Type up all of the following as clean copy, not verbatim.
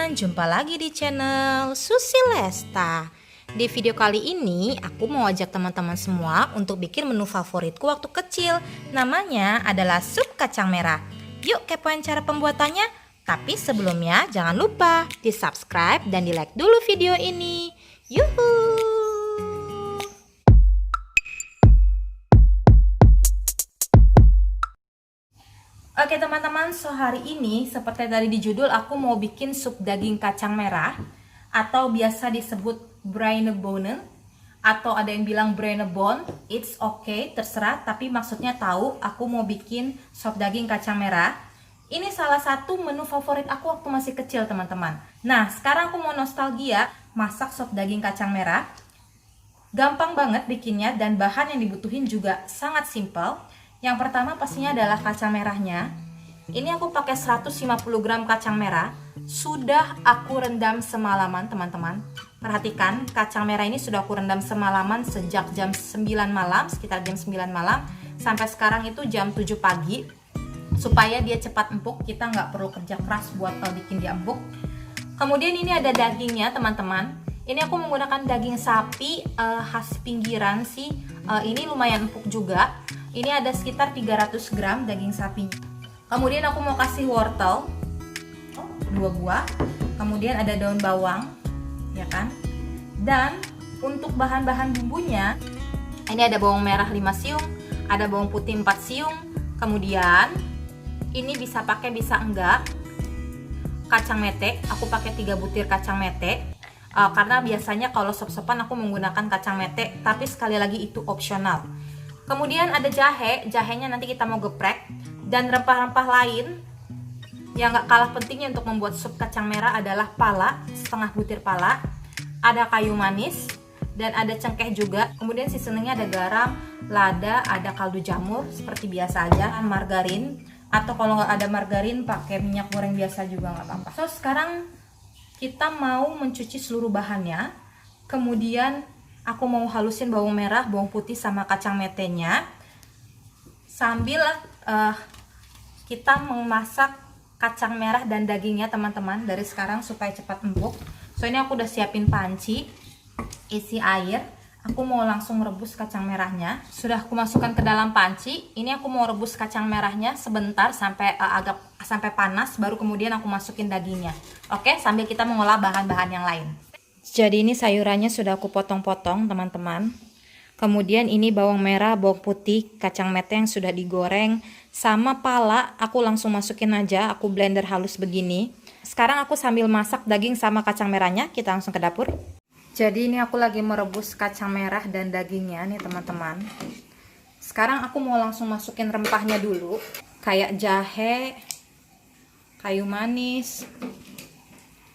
teman-teman, jumpa lagi di channel Susi Lesta. Di video kali ini aku mau ajak teman-teman semua untuk bikin menu favoritku waktu kecil. Namanya adalah sup kacang merah. Yuk kepoin cara pembuatannya. Tapi sebelumnya jangan lupa di subscribe dan di like dulu video ini. Yuhuu. Oke teman-teman, so hari ini seperti tadi di judul aku mau bikin sup daging kacang merah atau biasa disebut bruinebone atau ada yang bilang bruinebone. It's okay, terserah, tapi maksudnya tahu aku mau bikin sup daging kacang merah. Ini salah satu menu favorit aku waktu masih kecil teman-teman. Nah sekarang aku mau nostalgia masak sup daging kacang merah. Gampang banget bikinnya dan bahan yang dibutuhin juga sangat simpel. Yang pertama pastinya adalah kacang merahnya. Ini aku pakai 150 gram kacang merah. Sudah aku rendam semalaman teman-teman. Perhatikan, kacang merah ini sudah aku rendam semalaman sejak jam 9 malam, sekitar jam 9 malam. Sampai sekarang itu jam 7 pagi. Supaya dia cepat empuk, kita nggak perlu kerja keras buat bikin dia empuk. Kemudian ini ada dagingnya teman-teman. Ini aku menggunakan daging sapi khas pinggiran sih. Ini lumayan empuk juga. Ini ada sekitar 300 gram daging sapinya. Kemudian aku mau kasih wortel 2 buah. Kemudian ada daun bawang, ya kan? Dan untuk bahan-bahan bumbunya, ini ada bawang merah 5 siung, ada bawang putih 4 siung. Kemudian ini bisa pakai bisa enggak. Kacang mete, aku pakai 3 butir kacang mete. Karena biasanya kalau sop-sopan aku menggunakan kacang mete, tapi sekali lagi itu opsional. Kemudian ada jahe, jahenya nanti kita mau geprek. Dan rempah-rempah lain yang gak kalah pentingnya untuk membuat sup kacang merah adalah pala, setengah butir pala. Ada kayu manis dan ada cengkeh juga. Kemudian seasoningnya ada garam, lada, ada kaldu jamur seperti biasa aja, margarin. Atau kalau nggak ada margarin pakai minyak goreng biasa juga nggak apa-apa. So sekarang kita mau mencuci seluruh bahannya. Kemudian aku mau halusin bawang merah, bawang putih sama kacang metenya. Sambil kita memasak kacang merah dan dagingnya teman-teman dari sekarang supaya cepat empuk. So ini aku udah siapin panci, isi air. Aku mau langsung rebus kacang merahnya. Sudah aku masukkan ke dalam panci. Ini aku mau rebus kacang merahnya sebentar sampai sampai panas. Baru kemudian aku masukin dagingnya. Oke, sambil kita mengolah bahan-bahan yang lain. Jadi ini sayurannya sudah aku potong-potong teman-teman. Kemudian ini bawang merah, bawang putih, kacang mete yang sudah digoreng. Sama pala aku langsung masukin aja, aku blender halus begini. Sekarang aku sambil masak daging sama kacang merahnya, kita langsung ke dapur. Jadi ini aku lagi merebus kacang merah dan dagingnya nih teman-teman. Sekarang aku mau langsung masukin rempahnya dulu. Kayak jahe, kayu manis,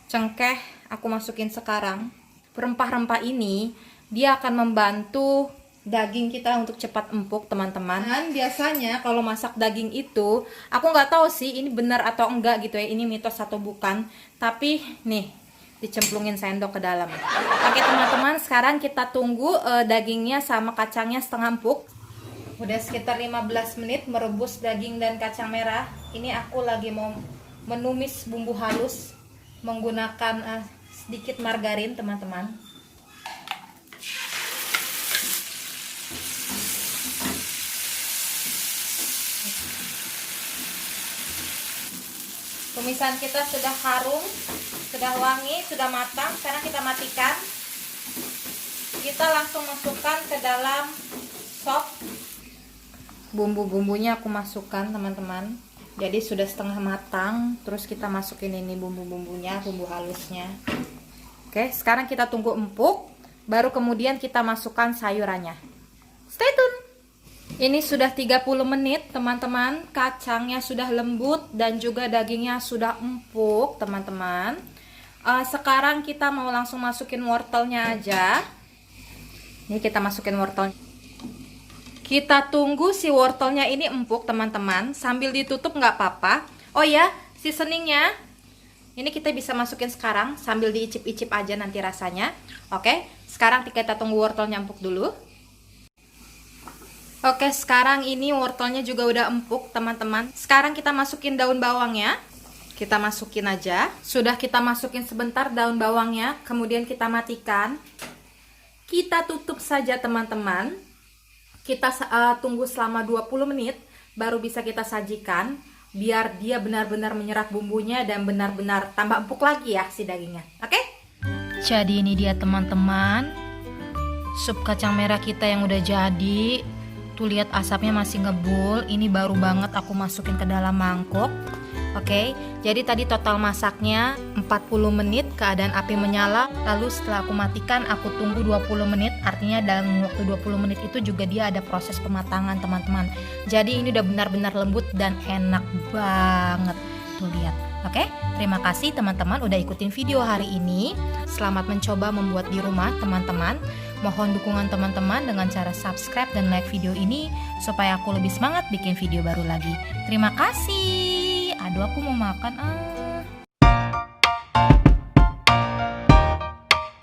cengkeh. Aku masukin sekarang. Rempah-rempah ini dia akan membantu daging kita untuk cepat empuk teman-teman. Dan biasanya kalau masak daging itu, aku nggak tahu sih ini benar atau enggak gitu ya, ini mitos atau bukan. Tapi nih dicemplungin sendok ke dalam. Oke teman-teman, sekarang kita tunggu dagingnya sama kacangnya setengah empuk. Udah sekitar 15 menit merebus daging dan kacang merah. Ini aku lagi mau menumis bumbu halus menggunakan sedikit margarin teman-teman. Tumisan kita sudah harum, sudah wangi, sudah matang. Sekarang kita matikan. Kita langsung masukkan ke dalam sop. Bumbu-bumbunya aku masukkan teman-teman. Jadi sudah setengah matang. Terus kita masukin ini bumbu-bumbunya, bumbu halusnya. Oke, sekarang kita tunggu empuk. Baru kemudian kita masukkan sayurannya. Stay tune. Ini sudah 30 menit teman-teman. Kacangnya sudah lembut dan juga dagingnya sudah empuk teman-teman. Sekarang kita mau langsung masukin wortelnya aja. Ini kita masukin wortelnya. Kita tunggu si wortelnya ini empuk teman-teman. Sambil ditutup nggak apa-apa. Oh ya, seasoningnya ini kita bisa masukin sekarang sambil diicip-icip aja nanti rasanya. Oke, sekarang kita tunggu wortelnya empuk dulu. Oke, sekarang ini wortelnya juga udah empuk teman-teman. Sekarang kita masukin daun bawangnya. Kita masukin aja. Sudah kita masukin sebentar daun bawangnya, kemudian kita matikan. Kita tutup saja teman-teman. Kita tunggu selama 20 menit baru bisa kita sajikan, biar dia benar-benar menyerap bumbunya dan benar-benar tambah empuk lagi ya si dagingnya. Oke? Jadi ini dia teman-teman, sup kacang merah kita yang udah jadi. Tuh lihat asapnya masih ngebul. Ini baru banget aku masukin ke dalam mangkuk. Oke, jadi tadi total masaknya 40 menit keadaan api menyala. Lalu setelah aku matikan, aku tunggu 20 menit. Artinya dalam waktu 20 menit itu juga dia ada proses pematangan teman-teman. Jadi ini udah benar-benar lembut dan enak banget. Tuh lihat. Oke, terima kasih teman-teman udah ikutin video hari ini. Selamat mencoba membuat di rumah teman-teman. Mohon dukungan teman-teman dengan cara subscribe dan like video ini supaya aku lebih semangat bikin video baru lagi. Terima kasih. Aduh, aku mau makan.